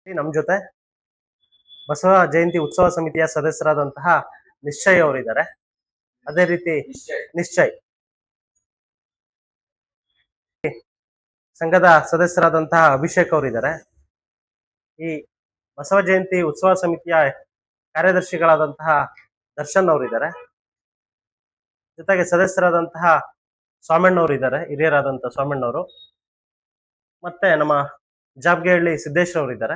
ನಮ್ಮ ಜೊತೆ ಬಸವ ಜಯಂತಿ ಉತ್ಸವ ಸಮಿತಿಯ ಸದಸ್ಯರಾದಂತಹ ನಿಶ್ಚಯ್ ಅವರಿದ್ದಾರೆ. ಅದೇ ರೀತಿ ನಿಶ್ಚಯ್ ಸಂಘದ ಸದಸ್ಯರಾದಂತಹ ಅಭಿಷೇಕ್ ಅವರಿದ್ದಾರೆ. ಈ ಬಸವ ಜಯಂತಿ ಉತ್ಸವ ಸಮಿತಿಯ ಕಾರ್ಯದರ್ಶಿಗಳಾದಂತಹ ದರ್ಶನ್ ಅವರಿದ್ದಾರೆ. ಜೊತೆಗೆ ಸದಸ್ಯರಾದಂತಹ ಸ್ವಾಮಣ್ಣವರಿದ್ದಾರೆ, ಹಿರಿಯರಾದಂತಹ ಸ್ವಾಮಣ್ಣವರು. ಮತ್ತೆ ನಮ್ಮ ಜಾಬ್ಗೆಹಳ್ಳಿ ಸಿದ್ದೇಶ್ವರ ಅವರಿದ್ದಾರೆ.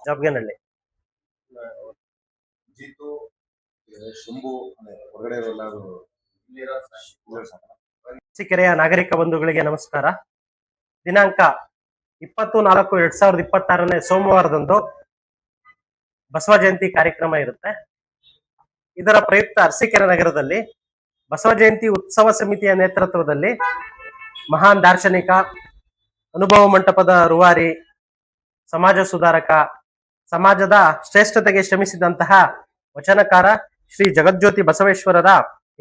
ಜಾಬ್ಗೆನಹಳ್ಳಿ ಅರಸೀಕೆರೆಯ ನಾಗರಿಕ ಬಂಧುಗಳಿಗೆ ನಮಸ್ಕಾರ. ದಿನಾಂಕ 20/4/2026 ಸೋಮವಾರದಂದು ಬಸವ ಜಯಂತಿ ಕಾರ್ಯಕ್ರಮ ಇರುತ್ತೆ. ಇದರ ಪ್ರಯುಕ್ತ ಅರಸೀಕೆರೆ ನಗರದಲ್ಲಿ ಬಸವ ಜಯಂತಿ ಉತ್ಸವ ಸಮಿತಿಯ ನೇತೃತ್ವದಲ್ಲಿ ಮಹಾನ್ ದಾರ್ಶನಿಕ, ಅನುಭವ ಮಂಟಪದ ರೂವಾರಿ, ಸಮಾಜ ಸುಧಾರಕ, ಸಮಾಜದ ಶ್ರೇಷ್ಠತೆಗೆ ಶ್ರಮಿಸಿದಂತಹ ವಚನಕಾರ ಶ್ರೀ ಜಗಜ್ಯೋತಿ ಬಸವೇಶ್ವರರ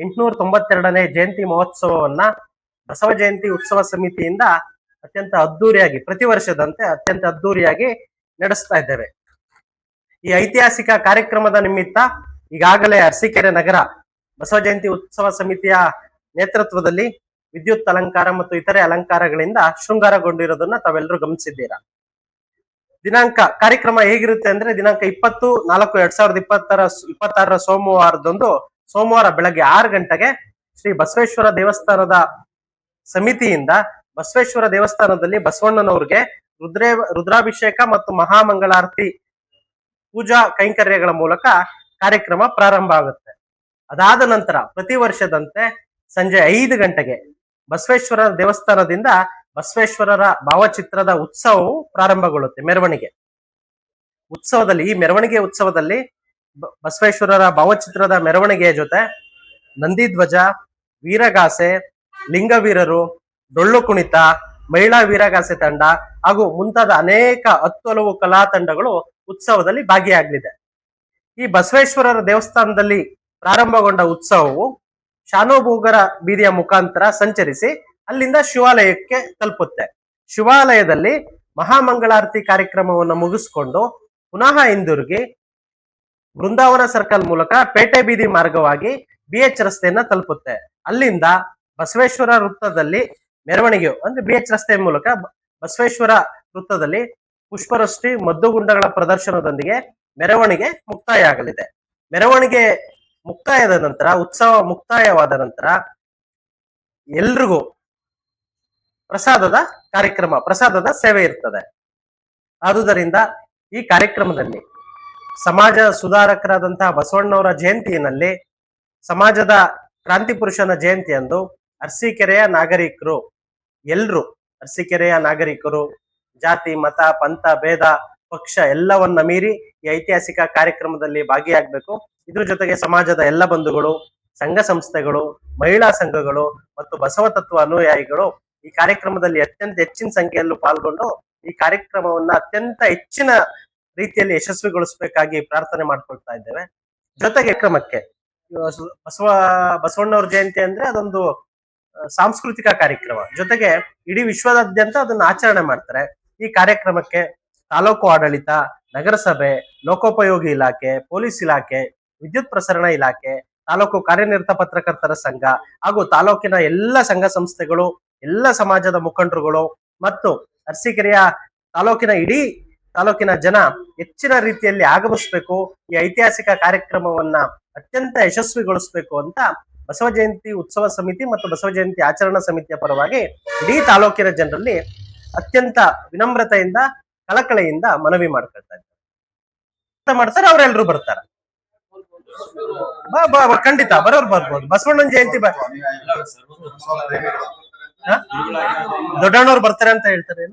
892ನೇ ಜಯಂತಿ ಮಹೋತ್ಸವವನ್ನ ಬಸವ ಜಯಂತಿ ಉತ್ಸವ ಸಮಿತಿಯಿಂದ ಅತ್ಯಂತ ಅದ್ದೂರಿಯಾಗಿ, ಪ್ರತಿ ವರ್ಷದಂತೆ ಅತ್ಯಂತ ಅದ್ದೂರಿಯಾಗಿ ನಡೆಸ್ತಾ ಇದ್ದೇವೆ. ಈ ಐತಿಹಾಸಿಕ ಕಾರ್ಯಕ್ರಮದ ನಿಮಿತ್ತ ಈಗಾಗಲೇ ಅರಸೀಕೆರೆ ನಗರ ಬಸವ ಜಯಂತಿ ಉತ್ಸವ ಸಮಿತಿಯ ನೇತೃತ್ವದಲ್ಲಿ ವಿದ್ಯುತ್ ಅಲಂಕಾರ ಮತ್ತು ಇತರೆ ಅಲಂಕಾರಗಳಿಂದ ಶೃಂಗಾರಗೊಂಡಿರೋದನ್ನ ತಾವೆಲ್ಲರೂ ಗಮನಿಸಿದ್ದೀರಾ. ಕಾರ್ಯಕ್ರಮ ಹೇಗಿರುತ್ತೆ ಅಂದ್ರೆ, ದಿನಾಂಕ 20/4/2026 ಸೋಮವಾರದಂದು ಸೋಮವಾರ ಬೆಳಗ್ಗೆ 6 ಗಂಟೆಗೆ ಶ್ರೀ ಬಸವೇಶ್ವರ ದೇವಸ್ಥಾನದ ಸಮಿತಿಯಿಂದ ಬಸವೇಶ್ವರ ದೇವಸ್ಥಾನದಲ್ಲಿ ಬಸವಣ್ಣನವ್ರಿಗೆ ರುದ್ರಾಭಿಷೇಕ ಮತ್ತು ಮಹಾಮಂಗಳಾರತಿ ಪೂಜಾ ಕೈಂಕರ್ಯಗಳ ಮೂಲಕ ಕಾರ್ಯಕ್ರಮ ಪ್ರಾರಂಭ ಆಗುತ್ತೆ. ಅದಾದ ನಂತರ ಪ್ರತಿ ವರ್ಷದಂತೆ ಸಂಜೆ 5 ಗಂಟೆಗೆ ಬಸವೇಶ್ವರ ದೇವಸ್ಥಾನದಿಂದ ಬಸವೇಶ್ವರರ ಭಾವಚಿತ್ರದ ಉತ್ಸವವು ಪ್ರಾರಂಭಗೊಳ್ಳುತ್ತೆ. ಮೆರವಣಿಗೆ ಉತ್ಸವದಲ್ಲಿ, ಈ ಮೆರವಣಿಗೆ ಉತ್ಸವದಲ್ಲಿ ಬಸವೇಶ್ವರರ ಭಾವಚಿತ್ರದ ಮೆರವಣಿಗೆಯ ಜೊತೆ ನಂದಿಧ್ವಜ, ವೀರಗಾಸೆ, ಲಿಂಗವೀರರು, ಡೊಳ್ಳು ಕುಣಿತ, ಮಹಿಳಾ ವೀರಗಾಸೆ ತಂಡ ಹಾಗೂ ಮುಂತಾದ ಅನೇಕ 10 ಹಲವು ಕಲಾ ತಂಡಗಳು ಉತ್ಸವದಲ್ಲಿ ಭಾಗಿಯಾಗಲಿದೆ. ಈ ಬಸವೇಶ್ವರರ ದೇವಸ್ಥಾನದಲ್ಲಿ ಪ್ರಾರಂಭಗೊಂಡ ಉತ್ಸವವು ಶಾನೋಭೋಗರ ಬೀದಿಯ ಮುಖಾಂತರ ಸಂಚರಿಸಿ ಅಲ್ಲಿಂದ ಶಿವಾಲಯಕ್ಕೆ ತಲುಪುತ್ತೆ. ಶಿವಾಲಯದಲ್ಲಿ ಮಹಾಮಂಗಳಾರತಿ ಕಾರ್ಯಕ್ರಮವನ್ನು ಮುಗಿಸ್ಕೊಂಡು ಪುನಃ ಹಿಂದಿರುಗಿ ಬೃಂದಾವನ ಸರ್ಕಲ್ ಮೂಲಕ ಪೇಟೆ ಬೀದಿ ಮಾರ್ಗವಾಗಿ BH ರಸ್ತೆಯನ್ನ ತಲುಪುತ್ತೆ. ಅಲ್ಲಿಂದ ಬಸವೇಶ್ವರ ವೃತ್ತದಲ್ಲಿ ಮೆರವಣಿಗೆ ಅಂದ್ರೆ BH ರಸ್ತೆ ಮೂಲಕ ಬಸವೇಶ್ವರ ವೃತ್ತದಲ್ಲಿ ಪುಷ್ಪವೃಷ್ಟಿ, ಮದ್ದುಗುಂಡಗಳ ಪ್ರದರ್ಶನದೊಂದಿಗೆ ಮೆರವಣಿಗೆ ಮುಕ್ತಾಯ ಆಗಲಿದೆ. ಮೆರವಣಿಗೆ ಮುಕ್ತಾಯದ ನಂತರ, ಉತ್ಸವ ಮುಕ್ತಾಯವಾದ ನಂತರ ಎಲ್ರಿಗೂ ಪ್ರಸಾದದ ಸೇವೆ ಇರ್ತದೆ. ಆದುದರಿಂದ ಈ ಕಾರ್ಯಕ್ರಮದಲ್ಲಿ ಸಮಾಜ ಸುಧಾರಕರಾದಂತಹ ಬಸವಣ್ಣವರ ಜಯಂತಿಯಲ್ಲಿ, ಸಮಾಜದ ಕ್ರಾಂತಿ ಪುರುಷನ ಜಯಂತಿಯಂದು ಅರಸೀಕೆರೆಯ ನಾಗರಿಕರು ಜಾತಿ, ಮತ, ಪಂಥ, ಭೇದ, ಪಕ್ಷ ಎಲ್ಲವನ್ನ ಮೀರಿ ಈ ಐತಿಹಾಸಿಕ ಕಾರ್ಯಕ್ರಮದಲ್ಲಿ ಭಾಗಿಯಾಗಬೇಕು. ಇದ್ರ ಜೊತೆಗೆ ಸಮಾಜದ ಎಲ್ಲ ಬಂಧುಗಳು, ಸಂಘ ಸಂಸ್ಥೆಗಳು, ಮಹಿಳಾ ಸಂಘಗಳು ಮತ್ತು ಬಸವ ತತ್ವ ಅನುಯಾಯಿಗಳು ಈ ಕಾರ್ಯಕ್ರಮದಲ್ಲಿ ಅತ್ಯಂತ ಹೆಚ್ಚಿನ ಸಂಖ್ಯೆಯಲ್ಲೂ ಪಾಲ್ಗೊಂಡು ಈ ಕಾರ್ಯಕ್ರಮವನ್ನ ಅತ್ಯಂತ ಹೆಚ್ಚಿನ ರೀತಿಯಲ್ಲಿ ಯಶಸ್ವಿಗೊಳಿಸಬೇಕಾಗಿ ಪ್ರಾರ್ಥನೆ ಮಾಡ್ಕೊಳ್ತಾ ಇದ್ದೇವೆ. ಜೊತೆಗೆ ಕ್ರಮಕ್ಕೆ ಬಸವಣ್ಣವ್ರ ಜಯಂತಿ ಅಂದ್ರೆ ಅದೊಂದು ಸಾಂಸ್ಕೃತಿಕ ಕಾರ್ಯಕ್ರಮ. ಜೊತೆಗೆ ಇಡೀ ವಿಶ್ವದಾದ್ಯಂತ ಅದನ್ನ ಆಚರಣೆ ಮಾಡ್ತಾರೆ. ಈ ಕಾರ್ಯಕ್ರಮಕ್ಕೆ ತಾಲೂಕು ಆಡಳಿತ, ನಗರಸಭೆ, ಲೋಕೋಪಯೋಗಿ ಇಲಾಖೆ, ಪೊಲೀಸ್ ಇಲಾಖೆ, ವಿದ್ಯುತ್ ಪ್ರಸರಣ ಇಲಾಖೆ, ತಾಲೂಕು ಕಾರ್ಯನಿರತ ಪತ್ರಕರ್ತರ ಸಂಘ ಹಾಗೂ ತಾಲೂಕಿನ ಎಲ್ಲ ಸಂಘ ಸಂಸ್ಥೆಗಳು, ಎಲ್ಲ ಸಮಾಜದ ಮುಖಂಡರುಗಳು ಮತ್ತು ಅರಸೀಕೆರೆಯ ಇಡೀ ತಾಲೂಕಿನ ಜನ ಹೆಚ್ಚಿನ ರೀತಿಯಲ್ಲಿ ಆಗಮಿಸಬೇಕು. ಈ ಐತಿಹಾಸಿಕ ಕಾರ್ಯಕ್ರಮವನ್ನ ಅತ್ಯಂತ ಯಶಸ್ವಿಗೊಳಿಸಬೇಕು ಅಂತ ಬಸವ ಜಯಂತಿ ಉತ್ಸವ ಸಮಿತಿ ಮತ್ತು ಬಸವ ಜಯಂತಿ ಆಚರಣಾ ಸಮಿತಿಯ ಪರವಾಗಿ ಇಡೀ ತಾಲೂಕಿನ ಜನರಲ್ಲಿ ಅತ್ಯಂತ ವಿನಮ್ರತೆಯಿಂದ, ಕಳಕಳಿಯಿಂದ ಮನವಿ ಮಾಡ್ಕೊಳ್ತಾ ಇದ್ದಾರೆ. ಅವರೆಲ್ಲರೂ ಬರ್ತಾರೆ. ಖಂಡಿತ ಬರೋರು ಬರ್ಬೋದು. ಬಸವಣ್ಣನ ಜಯಂತಿ ದೊಡ್ಡಣ್ಣವ್ರು ಬರ್ತಾರೆ ಅಂತ ಹೇಳ್ತಾರೆ.